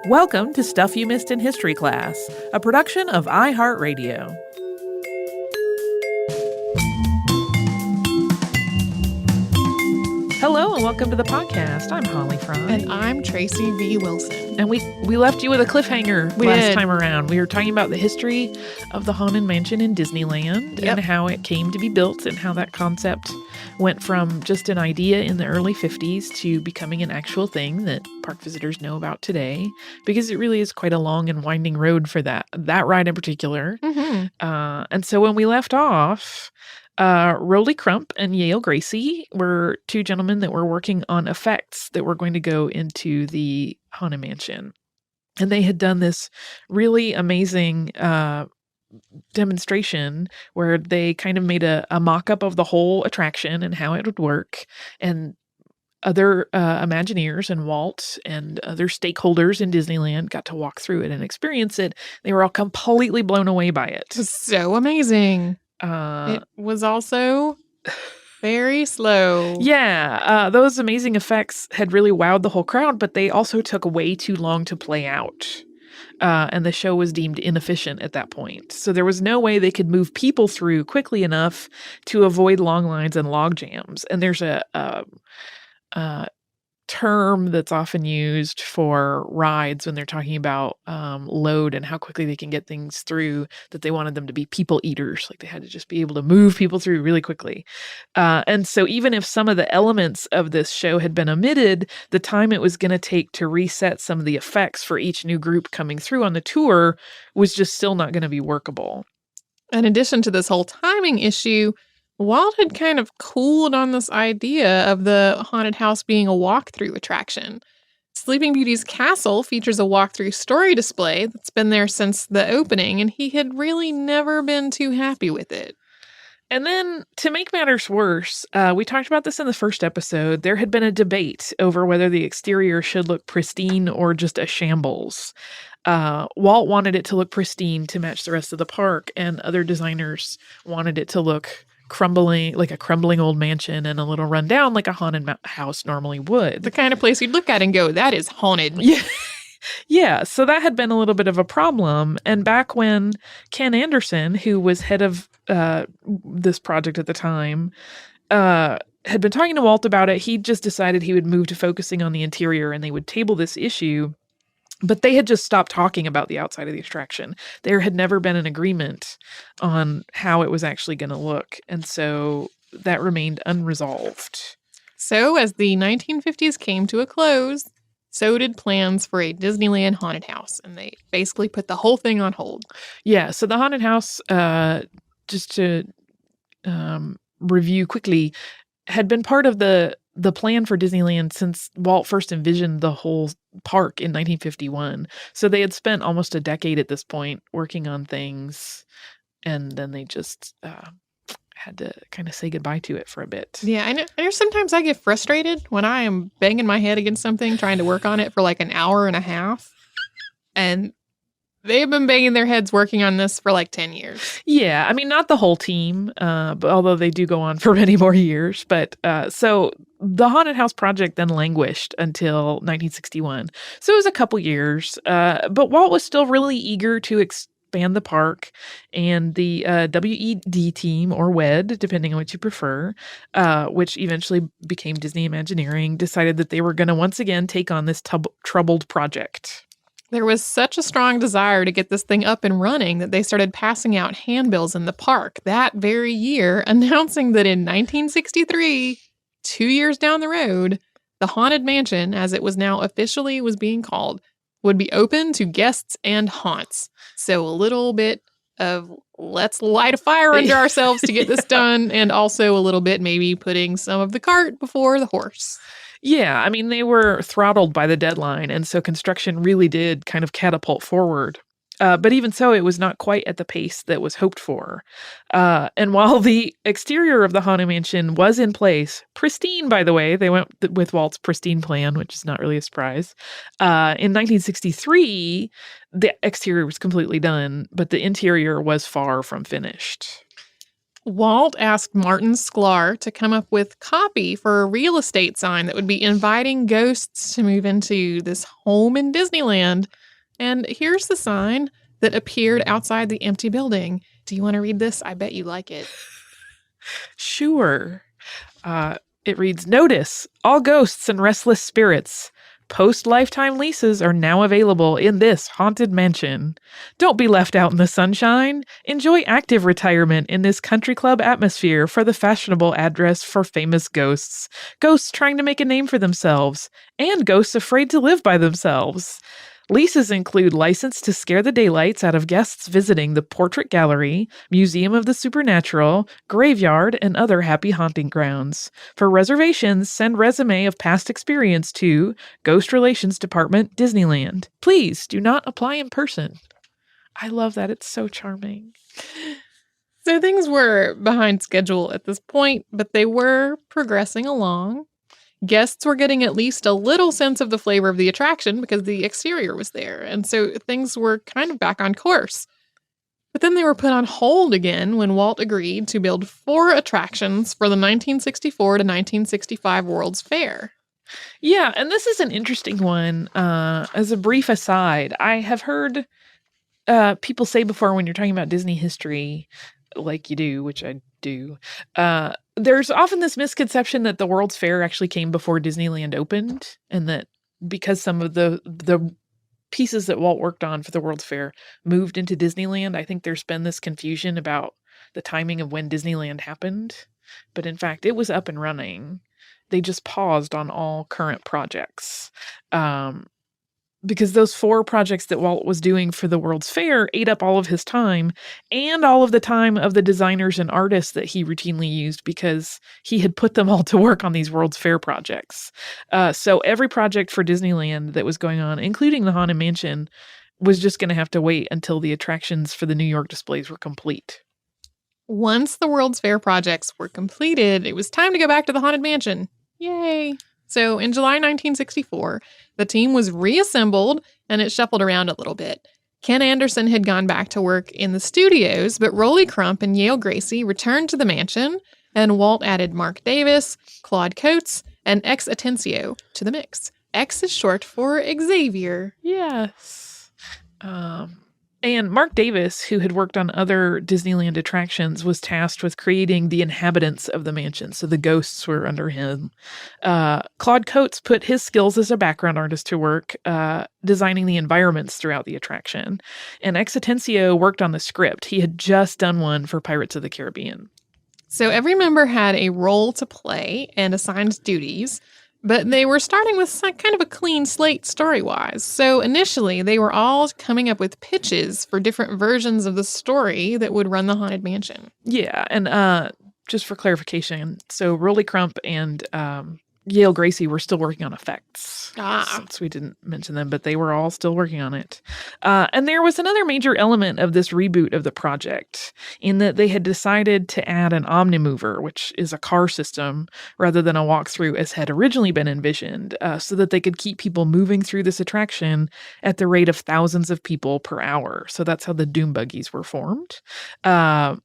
Welcome to Stuff You Missed in History Class, a production of iHeartRadio. Hello and welcome to the podcast. I'm Holly Fry. And I'm Tracy V. Wilson. And we left you with a cliffhanger last time around. We were talking about the history of the Haunted Mansion in Disneyland and how it came to be built and how that concept went from just an idea in the early 50s to becoming an actual thing that park visitors know about today, because it really is quite a long and winding road for that ride in particular. Mm-hmm. And so when we left off, Rolly Crump and Yale Gracie were two gentlemen that were working on effects that were going to go into the Haunted Mansion. And they had done this really amazing demonstration where they kind of made a mock-up of the whole attraction and how it would work. And other Imagineers and Walt and other stakeholders in Disneyland got to walk through it and experience it. They were all completely blown away by it. It was so amazing. It was also very slow. Yeah, those amazing effects had really wowed the whole crowd, but they also took way too long to play out. And the show was deemed inefficient at that point. So there was no way they could move people through quickly enough to avoid long lines and log jams. And there's a term that's often used for rides when they're talking about load and how quickly they can get things through, that they wanted them to be people eaters. Like they had to just be able to move people through really quickly. And so even if some of the elements of this show had been omitted, the time it was going to take to reset some of the effects for each new group coming through on the tour was just still not going to be workable. In addition to this whole timing issue, Walt had kind of cooled on this idea of the haunted house being a walkthrough attraction. Sleeping Beauty's castle features a walkthrough story display that's been there since the opening, and he had really never been too happy with it. And then, to make matters worse, we talked about this in the first episode, there had been a debate over whether the exterior should look pristine or just a shambles. Walt wanted it to look pristine to match the rest of the park, and other designers wanted it to look crumbling, like a crumbling old mansion, and a little run down like a haunted house normally would. The kind of place you'd look at and go, that is haunted. Yeah. Yeah, so that had been a little bit of a problem. And back when Ken Anderson, who was head of this project at the time, had been talking to Walt about it, he just decided he would move to focusing on the interior and they would table this issue. But they had just stopped talking about the outside of the attraction. There had never been an agreement on how it was actually going to look. And so that remained unresolved. So as the 1950s came to a close, so did plans for a Disneyland haunted house. And they basically put the whole thing on hold. Yeah, so the haunted house, just to review quickly, had been part of the plan for Disneyland since Walt first envisioned the whole park in 1951. So they had spent almost a decade at this point working on things, and then they just had to kind of say goodbye to it for a bit. Yeah, I know sometimes I get frustrated when I am banging my head against something, trying to work on it for like an hour and a half. And they've been banging their heads working on this for like 10 years. Yeah, I mean, not the whole team, but although they do go on for many more years. But so the haunted house project then languished until 1961. So it was a couple years, but Walt was still really eager to expand the park, and the WED team, or WED, depending on what you prefer, which eventually became Disney Imagineering, decided that they were going to once again take on this troubled project. There was such a strong desire to get this thing up and running that they started passing out handbills in the park that very year, announcing that in 1963, 2 years down the road, the Haunted Mansion, as it was now officially was being called, would be open to guests and haunts. So a little bit of let's light a fire under ourselves to get this done, and also a little bit maybe putting some of the cart before the horse. Yeah, I mean, they were throttled by the deadline, and so construction really did kind of catapult forward. But even so, it was not quite at the pace that was hoped for. And while the exterior of the Haunted Mansion was in place, pristine, by the way, they went with Walt's pristine plan, which is not really a surprise. In 1963, the exterior was completely done, but the interior was far from finished. Walt asked Martin Sklar to come up with copy for a real estate sign that would be inviting ghosts to move into this home in Disneyland. And here's the sign that appeared outside the empty building. Do you want to read this? I bet you like it. Sure. It reads, "Notice, all ghosts and restless spirits. Post-lifetime leases are now available in this haunted mansion. Don't be left out in the sunshine. Enjoy active retirement in this country club atmosphere for the fashionable address for famous ghosts. Ghosts trying to make a name for themselves, and ghosts afraid to live by themselves. Leases include license to scare the daylights out of guests visiting the Portrait Gallery, Museum of the Supernatural, Graveyard, and other happy haunting grounds. For reservations, send resume of past experience to Ghost Relations Department, Disneyland. Please do not apply in person." I love that. It's so charming. So things were behind schedule at this point, but they were progressing along. Guests were getting at least a little sense of the flavor of the attraction because the exterior was there, and so things were kind of back on course. But then they were put on hold again when Walt agreed to build 4 attractions for the 1964 to 1965 World's Fair. Yeah, and this is an interesting one. As a brief aside, I have heard people say before when you're talking about Disney history, like you do, which I do, there's often this misconception that the World's Fair actually came before Disneyland opened, and that because some of the pieces that Walt worked on for the World's Fair moved into Disneyland, I think there's been this confusion about the timing of when Disneyland happened. But in fact, it was up and running. They just paused on all current projects. Because those 4 projects that Walt was doing for the World's Fair ate up all of his time and all of the time of the designers and artists that he routinely used because he had put them all to work on these World's Fair projects. So every project for Disneyland that was going on, including the Haunted Mansion, was just going to have to wait until the attractions for the New York displays were complete. Once the World's Fair projects were completed, it was time to go back to the Haunted Mansion. Yay! So in July 1964, the team was reassembled and it shuffled around a little bit. Ken Anderson had gone back to work in the studios, but Rolly Crump and Yale Gracie returned to the mansion, and Walt added Mark Davis, Claude Coates, and X Atencio to the mix. X is short for Xavier. Yes. And Mark Davis, who had worked on other Disneyland attractions, was tasked with creating the inhabitants of the mansion, so the ghosts were under him. Claude Coates put his skills as a background artist to work, designing the environments throughout the attraction. And X Atencio worked on the script. He had just done one for Pirates of the Caribbean. So every member had a role to play and assigned duties, but they were starting with kind of a clean slate story-wise. So initially, they were all coming up with pitches for different versions of the story that would run the Haunted Mansion. Yeah, and just for clarification, so Rolly Crump and Yale Gracie were still working on effects. Since we didn't mention them, but they were all still working on it. And there was another major element of this reboot of the project in that they had decided to add an Omnimover, which is a car system, rather than a walkthrough as had originally been envisioned, so that they could keep people moving through this attraction at the rate of thousands of people per hour. So that's how the Doom Buggies were formed,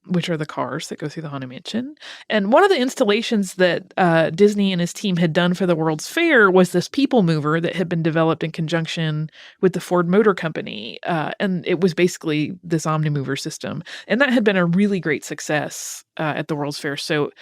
which are the cars that go through the Haunted Mansion. And one of the installations that Disney and his team had done for the World's Fair was this people mover that had been developed in conjunction with the Ford Motor Company. And it was basically this Omnimover system. And that had been a really great success at the World's Fair. So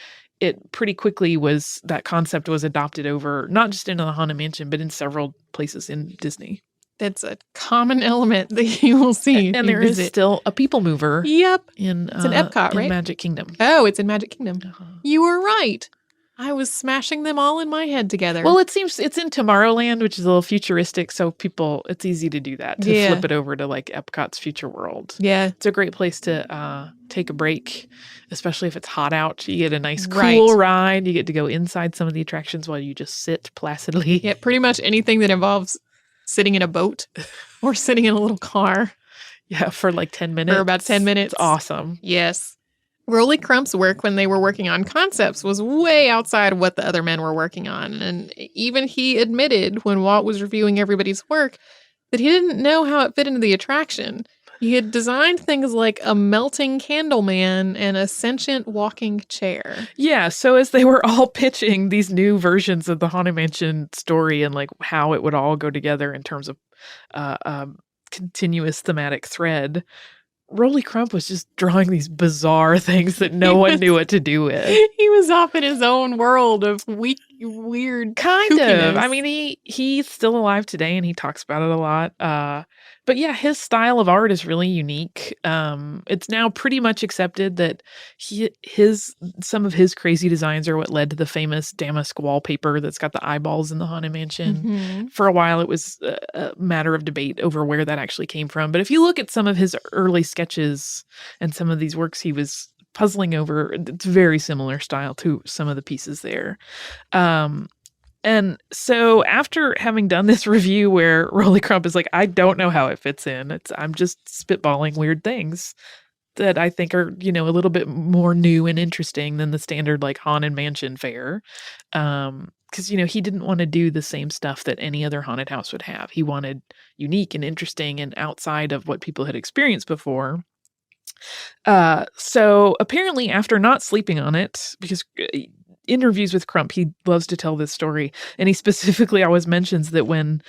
it pretty quickly that concept was adopted over, not just into the Haunted Mansion, but in several places in Disney. That's a common element that you will see. And there is still a people mover. Yep. It's in Epcot, right? In Magic Kingdom. Oh, it's in Magic Kingdom. Uh-huh. You were right. I was smashing them all in my head together. Well, it seems it's in Tomorrowland, which is a little futuristic, so it's easy to do that, to flip it over to like Epcot's Future World. Yeah. It's a great place to take a break, especially if it's hot out. You get a nice cool ride. You get to go inside some of the attractions while you just sit placidly. Yeah, pretty much anything that involves sitting in a boat or sitting in a little car. Yeah, for like 10 minutes. For about 10 minutes. It's awesome. Yes. Rolly Crump's work when they were working on concepts was way outside of what the other men were working on. And even he admitted when Walt was reviewing everybody's work that he didn't know how it fit into the attraction. He had designed things like a melting candle man and a sentient walking chair. Yeah, so as they were all pitching these new versions of the Haunted Mansion story and like how it would all go together in terms of uh, um, continuous thematic thread, Rolly Crump was just drawing these bizarre things that no one knew what to do with. He was off in his own world of weird Kind of. I kookiness. mean, he's still alive today and he talks about it a lot. But yeah, his style of art is really unique. It's now pretty much accepted that some of his crazy designs are what led to the famous damask wallpaper that's got the eyeballs in the Haunted Mansion. Mhm. For a while, it was a matter of debate over where that actually came from. But if you look at some of his early sketches and some of these works he was puzzling over, it's very similar style to some of the pieces there. And so after having done this review where Rolly Crump is like, I don't know how it fits in. I'm just spitballing weird things that I think are, a little bit more new and interesting than the standard like Haunted Mansion fare. Because, he didn't want to do the same stuff that any other haunted house would have. He wanted unique and interesting and outside of what people had experienced before. So apparently after not sleeping on it, because interviews with Crump, he loves to tell this story, and he specifically always mentions that when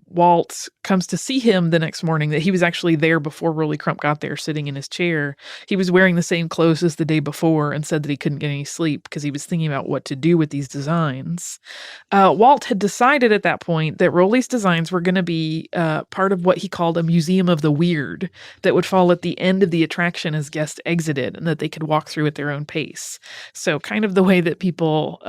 Walt comes to see him the next morning, that he was actually there before Rolly Crump got there, sitting in his chair. He was wearing the same clothes as the day before and said that he couldn't get any sleep because he was thinking about what to do with these designs. Walt had decided at that point that Rolly's designs were going to be part of what he called a museum of the weird that would fall at the end of the attraction as guests exited, and that they could walk through at their own pace. So kind of the way that people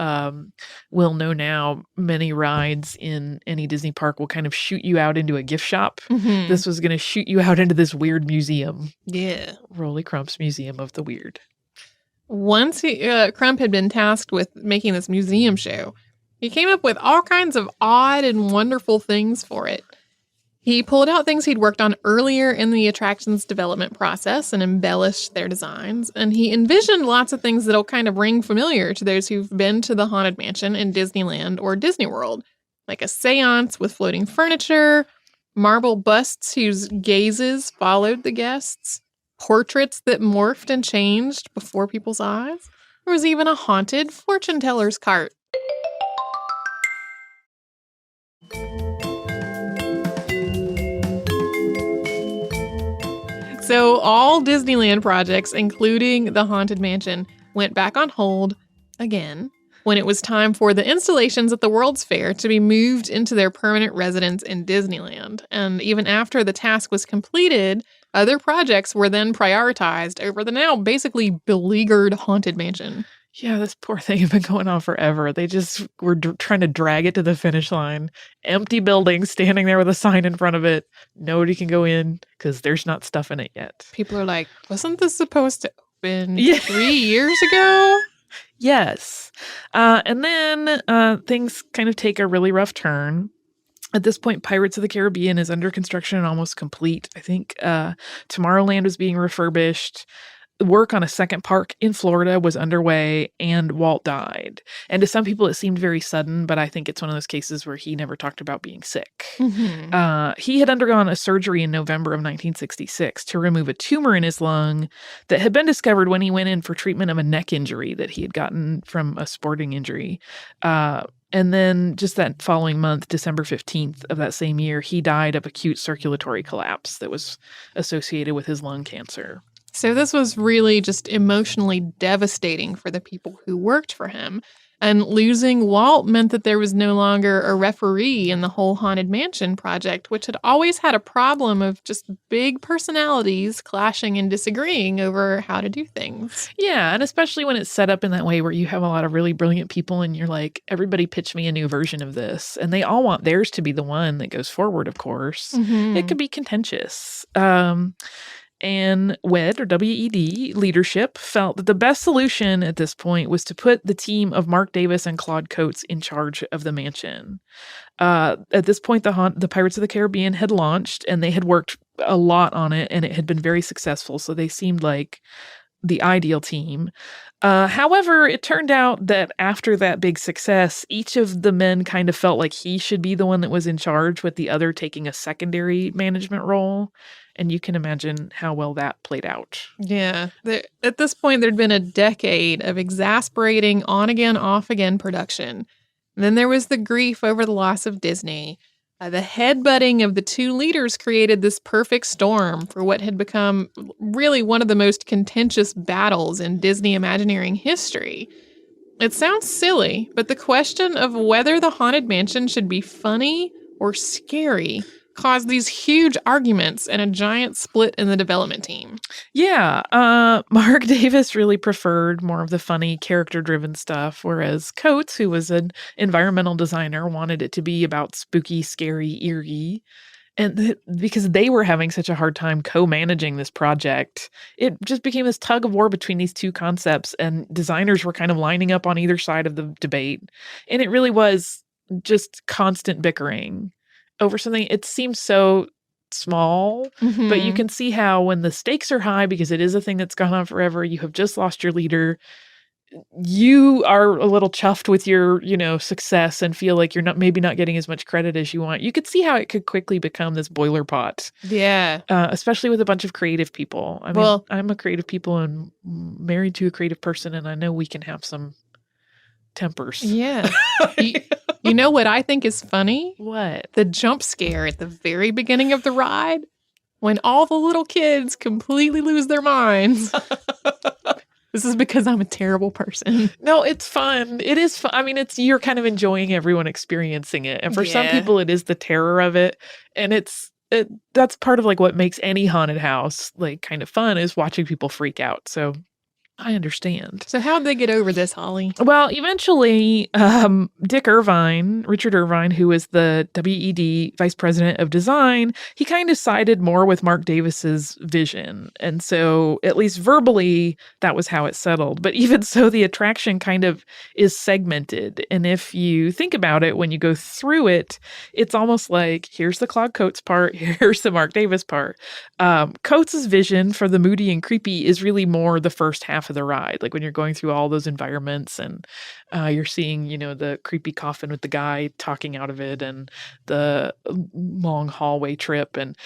will know now, many rides in any Disney park will kind of shoot you out into a gift shop. Mhm. This was going to shoot you out into this weird museum. Yeah. Rolly Crump's Museum of the Weird. Once Crump had been tasked with making this museum show, he came up with all kinds of odd and wonderful things for it. He pulled out things he'd worked on earlier in the attraction's development process and embellished their designs, and he envisioned lots of things that'll kind of ring familiar to those who've been to the Haunted Mansion in Disneyland or Disney World, like a seance with floating furniture, marble busts whose gazes followed the guests, portraits that morphed and changed before people's eyes. There was even a haunted fortune teller's cart. So all Disneyland projects, including the Haunted Mansion, went back on hold again when it was time for the installations at the World's Fair to be moved into their permanent residence in Disneyland. And even after the task was completed, other projects were then prioritized over the now basically beleaguered Haunted Mansion. Yeah, this poor thing had been going on forever. They just were trying to drag it to the finish line. Empty building, standing there with a sign in front of it. Nobody can go in because there's not stuff in it yet. People are like, wasn't this supposed to open Yeah. 3 years ago? Yes. And then things kind of take a really rough turn. At this point, Pirates of the Caribbean is under construction and almost complete. I think Tomorrowland was being refurbished. Work on a second park in Florida was underway, and Walt died. And to some people, it seemed very sudden, but I think it's one of those cases where he never talked about being sick. Mm-hmm. He had undergone a surgery in November of 1966 to remove a tumor in his lung that had been discovered when he went in for treatment of a neck injury that he had gotten from a sporting injury. And then just that following month, December 15th of that same year, he died of acute circulatory collapse that was associated with his lung cancer. So this was really just emotionally devastating for the people who worked for him. And losing Walt meant that there was no longer a referee in the whole Haunted Mansion project, which had always had a problem of just big personalities clashing and disagreeing over how to do things. Yeah, and especially when it's set up in that way where you have a lot of really brilliant people and you're like, everybody pitch me a new version of this. And they all want theirs to be the one that goes forward, of course. Mm-hmm. It could be contentious. And WED, or W-E-D, leadership felt that the best solution at this point was to put the team of Mark Davis and Claude Coates in charge of the mansion. At this point, the Pirates of the Caribbean had launched, and they had worked a lot on it, and it had been very successful. So they seemed like the ideal team. However, it turned out that after that big success, each of the men kind of felt like he should be the one that was in charge, with the other taking a secondary management role. And you can imagine how well that played out. Yeah. At this point, there'd been a decade of exasperating on again, off again production. And then there was the grief over the loss of Disney. The headbutting of the two leaders created this perfect storm for what had become really one of the most contentious battles in Disney Imagineering history. It sounds silly, but the question of whether the Haunted Mansion should be funny or scary caused these huge arguments and a giant split in the development team. Yeah, Mark Davis really preferred more of the funny, character-driven stuff, whereas Coates, who was an environmental designer, wanted it to be about spooky, scary, eerie. And because they were having such a hard time co-managing this project, it just became this tug of war between these two concepts, and designers were kind of lining up on either side of the debate. And it really was just constant bickering over something. It seems so small, but you can see how when the stakes are high, because it is a thing that's gone on forever, you have just lost your leader, you are a little chuffed with your, success and feel like you're maybe not getting as much credit as you want. You could see how it could quickly become this boiler pot. Yeah. Especially with a bunch of creative people. I mean, I'm a creative people and married to a creative person, and I know we can have some tempers. Yeah. You know what I think is funny? What? The jump scare at the very beginning of the ride, when all the little kids completely lose their minds. This is because I'm a terrible person. No, it's fun. It is fun. I mean, you're kind of enjoying everyone experiencing it. And for some people, it is the terror of it. And that's part of like what makes any haunted house like kind of fun, is watching people freak out. So I understand. So how'd they get over this, Holly? Well, eventually, Richard Irvine, who was the WED vice president of design, he kind of sided more with Mark Davis's vision. And so, at least verbally, that was how it settled. But even so, the attraction kind of is segmented. And if you think about it, when you go through it, it's almost like, here's the Claude Coates part, here's the Mark Davis part. Coates' vision for the moody and creepy is really more the first half of the ride, like when you're going through all those environments and you're seeing the creepy coffin with the guy talking out of it and the long hallway trip, and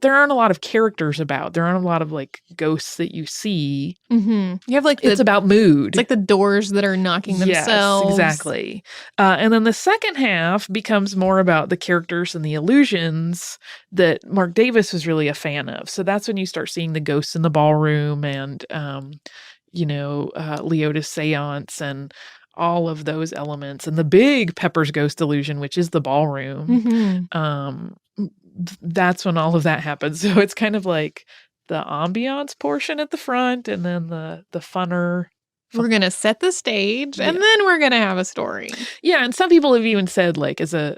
there aren't a lot of characters about, there aren't a lot of like ghosts that you see. You have like it's about mood. It's like the doors that are knocking themselves. Yes, exactly. And then the second half becomes more about the characters and the illusions that Mark Davis was really a fan of. So that's when you start seeing the ghosts in the ballroom and Leota's seance and all of those elements, and the big Pepper's Ghost illusion, which is the ballroom. That's when all of that happens. So it's kind of like the ambiance portion at the front, and then the funner. We're going to set the stage, and then we're going to have a story. Yeah, and some people have even said, like, as a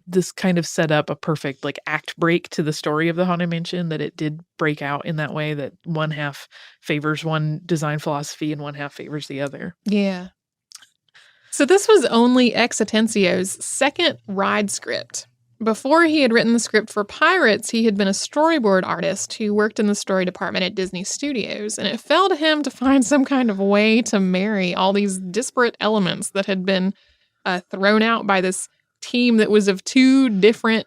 this kind of set up a perfect like act break to the story of the Haunted Mansion, that it did break out in that way, that one half favors one design philosophy and one half favors the other. Yeah. So this was only Ex Atencio's second ride script. Before he had written the script for Pirates, he had been a storyboard artist who worked in the story department at Disney Studios, and it fell to him to find some kind of way to marry all these disparate elements that had been thrown out by this team that was of two different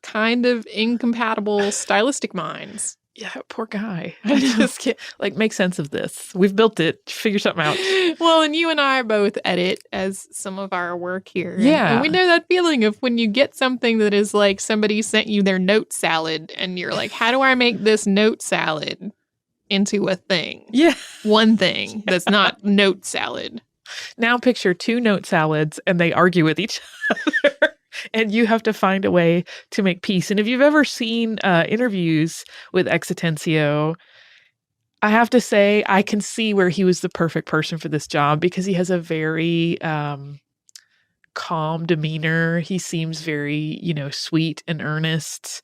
kind of incompatible stylistic minds. Yeah, poor guy. I just can't make sense of this. We've built it. Figure something out. Well, and you and I both edit as some of our work here. Yeah. And we know that feeling of when you get something that is like somebody sent you their note salad and you're like, how do I make this note salad into a thing? Yeah. One thing that's not note salad. Now picture two note salads and they argue with each other. And you have to find a way to make peace. And if you've ever seen interviews with Ex Atencio, I have to say I can see where he was the perfect person for this job, because he has a very calm demeanor. He seems very, sweet and earnest,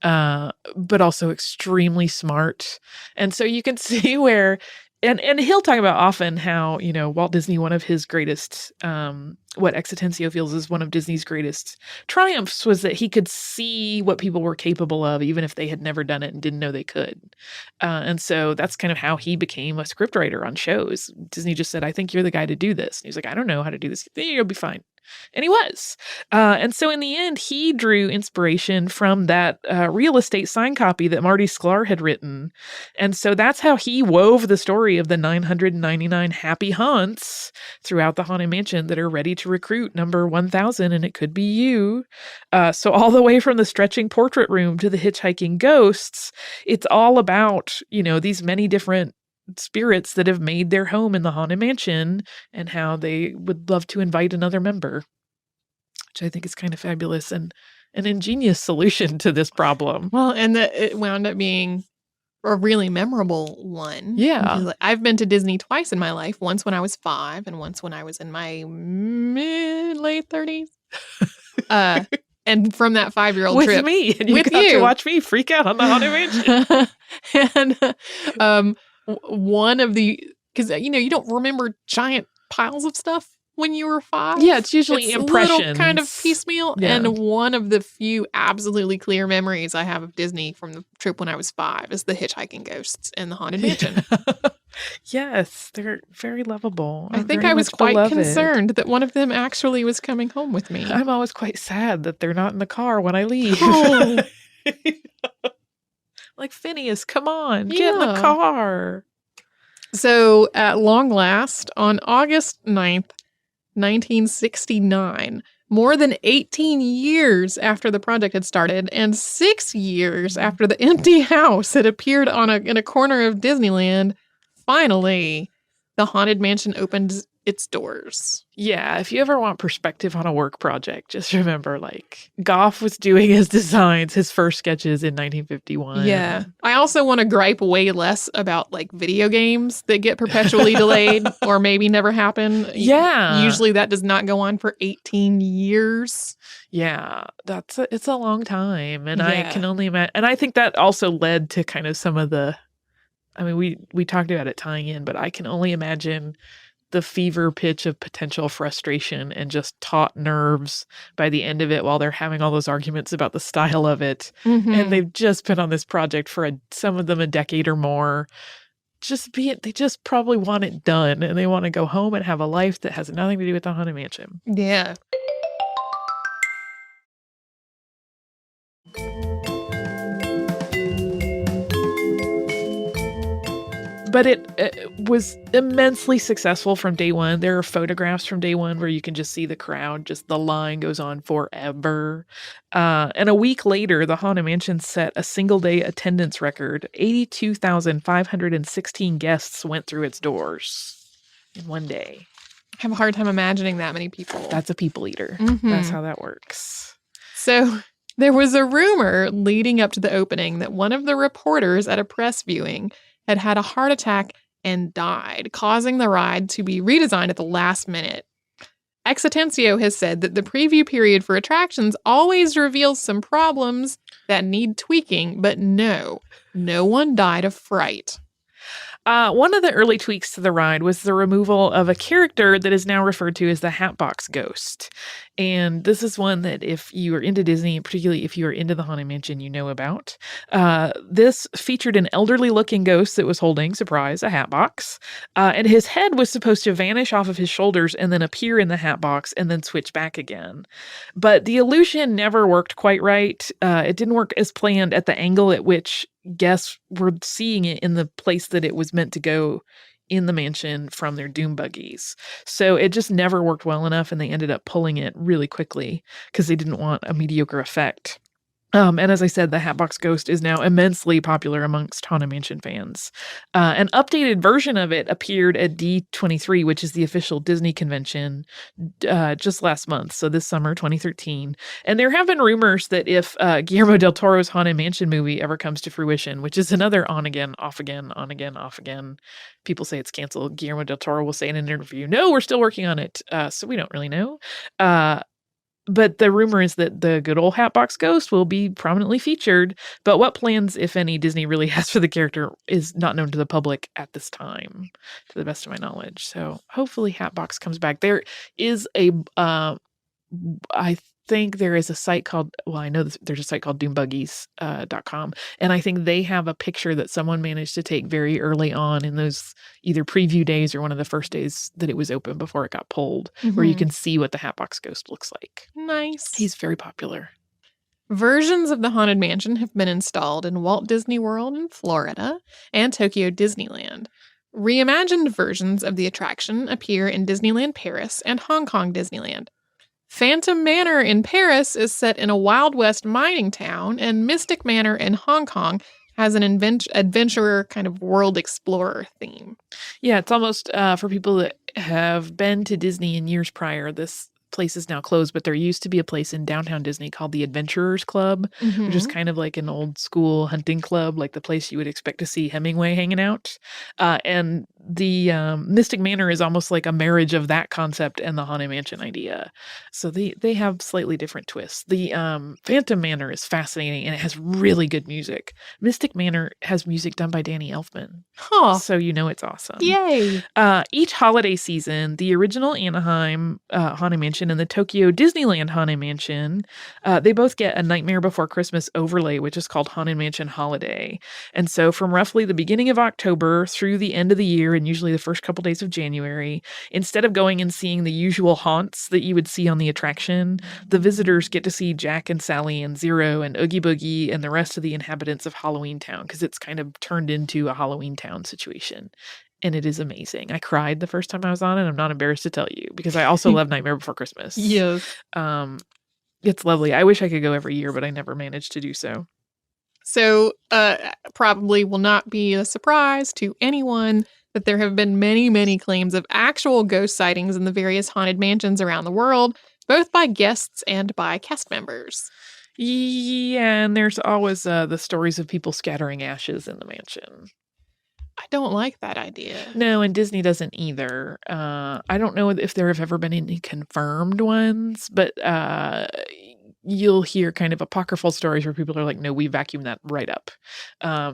but also extremely smart. And so you can see where And he'll talk about often how, Walt Disney, one of his greatest, what Exitensio feels is one of Disney's greatest triumphs was that he could see what people were capable of, even if they had never done it and didn't know they could. And so that's kind of how he became a scriptwriter on shows. Disney just said, I think you're the guy to do this. And he's like, I don't know how to do this. You'll be fine. And he was. And so in the end, he drew inspiration from that real estate sign copy that Marty Sklar had written. And so that's how he wove the story of the 999 happy haunts throughout the Haunted Mansion that are ready to recruit number 1000, and it could be you. So all the way from the stretching portrait room to the hitchhiking ghosts, it's all about, these many different spirits that have made their home in the Haunted Mansion and how they would love to invite another member, which I think is kind of fabulous and an ingenious solution to this problem. Well, and it wound up being a really memorable one. Yeah. I've been to Disney twice in my life, once when I was 5 and once when I was in my late 30s. And from that 5-year-old trip. With me. And you got to watch me freak out on the Haunted Mansion. And one of the, because you don't remember giant piles of stuff when you were 5. Yeah, it's usually impressions, little kind of piecemeal. Yeah. And one of the few absolutely clear memories I have of Disney from the trip when I was 5 is the hitchhiking ghosts in the Haunted Mansion. Yes, they're very lovable. I think I was quite concerned that one of them actually was coming home with me. I'm always quite sad that they're not in the car when I leave. Oh. Like, Phineas, come on, get in the car. So, at long last, on August 9th, 1969, more than 18 years after the project had started and 6 years after the empty house had appeared in a corner of Disneyland, finally, the Haunted Mansion opened its doors. Yeah, if you ever want perspective on a work project, just remember, Goff was doing his designs, his first sketches in 1951. Yeah. I also want to gripe way less about, video games that get perpetually delayed or maybe never happen. Yeah. Usually that does not go on for 18 years. Yeah, it's a long time. And I can only imagine. And I think that also led to kind of some of the, we talked about it tying in, but I can only imagine the fever pitch of potential frustration and just taut nerves by the end of it while they're having all those arguments about the style of it. Mm-hmm. And they've just been on this project for some of them a decade or more. They just probably want it done and they want to go home and have a life that has nothing to do with the Haunted Mansion. Yeah. But it was immensely successful from day one. There are photographs from day one where you can just see the crowd, just the line goes on forever. And a week later, the Haunted Mansion set a single-day attendance record. 82,516 guests went through its doors in one day. I have a hard time imagining that many people. That's a people eater. Mm-hmm. That's how that works. So there was a rumor leading up to the opening that one of the reporters at a press viewing had a heart attack and died, causing the ride to be redesigned at the last minute. Exitensio has said that the preview period for attractions always reveals some problems that need tweaking, but no one died of fright. One of the early tweaks to the ride was the removal of a character that is now referred to as the Hatbox Ghost. And this is one that if you are into Disney, particularly if you are into the Haunted Mansion, you know about. This featured an elderly-looking ghost that was holding, surprise, a hat box. And his head was supposed to vanish off of his shoulders and then appear in the hat box and then switch back again. But the illusion never worked quite right. It didn't work as planned at the angle at which guests were seeing it in the place that it was meant to go in the mansion from their doom buggies. So it just never worked well enough, and they ended up pulling it really quickly because they didn't want a mediocre effect. And as I said, the Hatbox Ghost is now immensely popular amongst Haunted Mansion fans. An updated version of it appeared at D23, which is the official Disney convention, just last month, so this summer, 2013. And there have been rumors that if Guillermo del Toro's Haunted Mansion movie ever comes to fruition, which is another on again, off again, on again, off again, people say it's canceled. Guillermo del Toro will say in an interview, no, we're still working on it, so we don't really know. But the rumor is that the good old Hatbox Ghost will be prominently featured, but what plans, if any, Disney really has for the character is not known to the public at this time, to the best of my knowledge. So hopefully Hatbox comes back. There is I think there is a site called, well, I know there's a site called doombuggies.com, and I think they have a picture that someone managed to take very early on in those either preview days or one of the first days that it was open before it got pulled, where you can see what the Hatbox Ghost looks like. Nice. He's very popular. Versions of the Haunted Mansion have been installed in Walt Disney World in Florida and Tokyo Disneyland. Reimagined versions of the attraction appear in Disneyland Paris and Hong Kong Disneyland. Phantom Manor in Paris is set in a Wild West mining town, and Mystic Manor in Hong Kong has an adventurer kind of world explorer theme. Yeah, it's almost for people that have been to Disney in years prior, this place is now closed, but there used to be a place in downtown Disney called the Adventurers Club, which is kind of like an old school hunting club, like the place you would expect to see Hemingway hanging out. And the Mystic Manor is almost like a marriage of that concept and the Haunted Mansion idea. So they have slightly different twists. The Phantom Manor is fascinating and it has really good music. Mystic Manor has music done by Danny Elfman. Huh. So you know it's awesome. Yay. Each holiday season, the original Anaheim Haunted Mansion and the Tokyo Disneyland Haunted Mansion, they both get a Nightmare Before Christmas overlay, which is called Haunted Mansion Holiday. And so from roughly the beginning of October through the end of the year, and usually the first couple days of January, instead of going and seeing the usual haunts that you would see on the attraction, the visitors get to see Jack and Sally and Zero and Oogie Boogie and the rest of the inhabitants of Halloween Town, because it's kind of turned into a Halloween Town situation. And it is amazing. I cried the first time I was on it. I'm not embarrassed to tell you, because I also love Nightmare Before Christmas. Yes. It's lovely. I wish I could go every year, but I never managed to do so. So, probably will not be a surprise to anyone that there have been many, many claims of actual ghost sightings in the various haunted mansions around the world, both by guests and by cast members. Yeah, and there's always the stories of people scattering ashes in the mansion. I don't like that idea. No, and Disney doesn't either. I don't know if there have ever been any confirmed ones, but you'll hear kind of apocryphal stories where people are like, no, we vacuum that right up.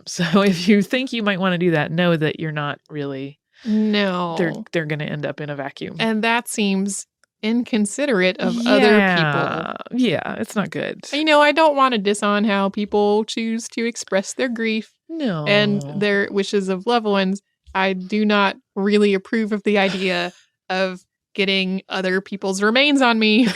So if you think you might want to do that, know that you're not really. No. They're going to end up in a vacuum. And that seems inconsiderate of other people. Yeah, it's not good. I don't want to diss on how people choose to express their grief. No. And their wishes of loved ones. I do not really approve of the idea of getting other people's remains on me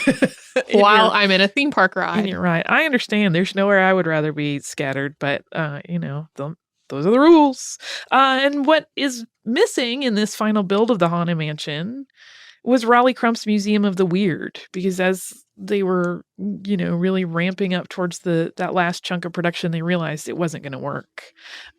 while I'm in a theme park ride. And you're right. I understand. There's nowhere I would rather be scattered, but those are the rules. And what is missing in this final build of the Haunted Mansion was Raleigh Crump's Museum of the Weird, because as they were, really ramping up towards that last chunk of production, they realized it wasn't going to work.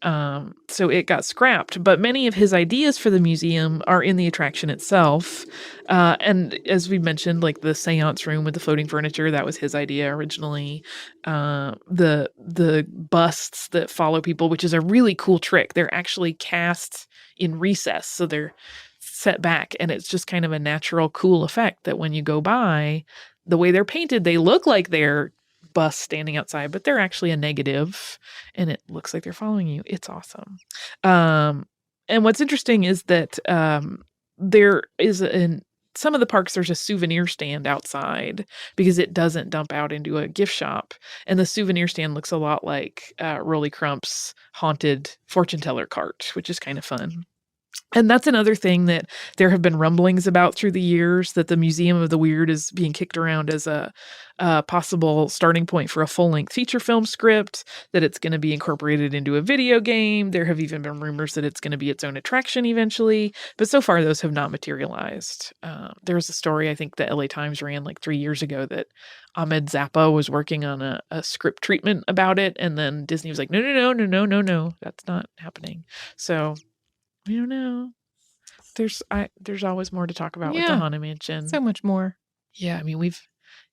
So it got scrapped. But many of his ideas for the museum are in the attraction itself. And as we mentioned, like the seance room with the floating furniture, that was his idea originally. The busts that follow people, which is a really cool trick. They're actually cast in recess. So they're set back, and it's just kind of a natural, cool effect that when you go by, the way they're painted, they look like they're busts standing outside, but they're actually a negative, and it looks like they're following you. It's awesome. And what's interesting is that there is in some of the parks, there's a souvenir stand outside because it doesn't dump out into a gift shop. And the souvenir stand looks a lot like Rolly Crump's haunted fortune teller cart, which is kind of fun. And that's another thing that there have been rumblings about through the years, that the Museum of the Weird is being kicked around as a possible starting point for a full-length feature film script, that it's going to be incorporated into a video game. There have even been rumors that it's going to be its own attraction eventually, but so far those have not materialized. There was a story, I think, that LA Times ran like 3 years ago that Ahmed Zappa was working on a script treatment about it, and then Disney was like, no, that's not happening. So I don't know. There's always more to talk about with the Haunted Mansion. So much more. Yeah, I mean, we've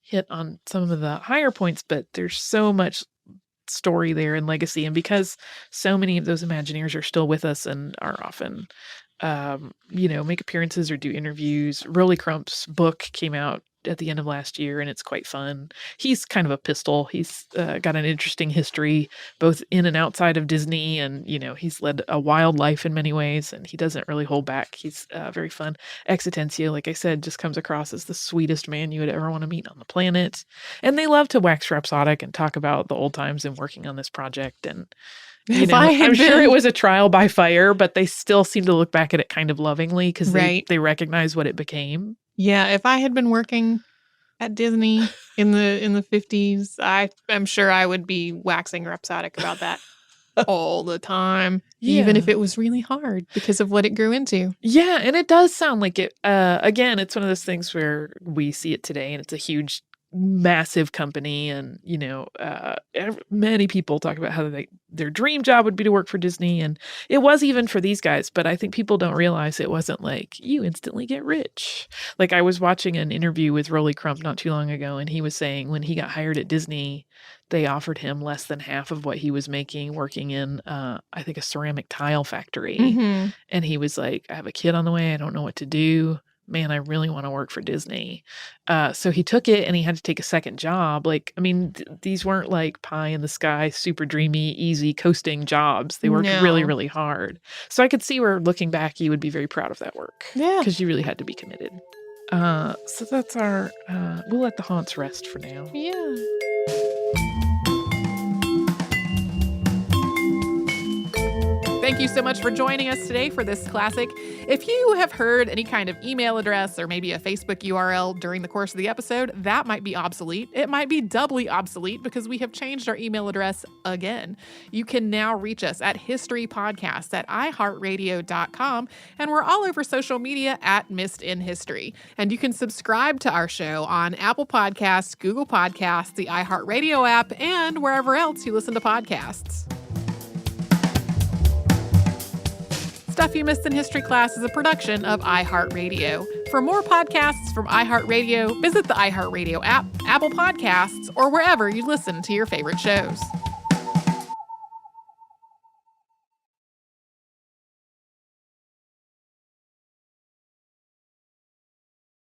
hit on some of the higher points, but there's so much story there and legacy. And because so many of those Imagineers are still with us and are often, make appearances or do interviews. Rolly Crump's book came out at the end of last year, and it's quite fun. He's kind of a pistol. He's got an interesting history, both in and outside of Disney, and he's led a wild life in many ways, and he doesn't really hold back. He's very fun. Exitentia, like I said, just comes across as the sweetest man you would ever want to meet on the planet, and they love to wax rhapsodic and talk about the old times and working on this project. And I'm sure it was a trial by fire, but they still seem to look back at it kind of lovingly because they recognize what it became. Yeah, if I had been working at Disney in the 50s, I'm sure I would be waxing rhapsodic about that all the time, even if it was really hard because of what it grew into. Yeah, and it does sound like it. Again, it's one of those things where we see it today, and it's a huge, massive company, and many people talk about how their dream job would be to work for Disney, and it was even for these guys. But I think people don't realize it wasn't like you instantly get rich. Like, I was watching an interview with Rolly Crump not too long ago, and he was saying when he got hired at Disney, they offered him less than half of what he was making working in I think a ceramic tile factory. Mm-hmm. And he was like, I have a kid on the way, I don't know what to do. Man, I really want to work for Disney. So he took it, and he had to take a second job. Like, I mean, these weren't like pie in the sky, super dreamy, easy coasting jobs. They worked really, really hard. So I could see where, looking back, you would be very proud of that work. Yeah. Because you really had to be committed. So that's our, we'll let the haunts rest for now. Yeah. Thank you so much for joining us today for this classic. If you have heard any kind of email address or maybe a Facebook URL during the course of the episode, that might be obsolete. It might be doubly obsolete because we have changed our email address again. You can now reach us at historypodcast@iHeartRadio.com, and we're all over social media at Missed in History. And you can subscribe to our show on Apple Podcasts, Google Podcasts, the iHeartRadio app, and wherever else you listen to podcasts. Stuff You Missed in History Class is a production of iHeartRadio. For more podcasts from iHeartRadio, visit the iHeartRadio app, Apple Podcasts, or wherever you listen to your favorite shows.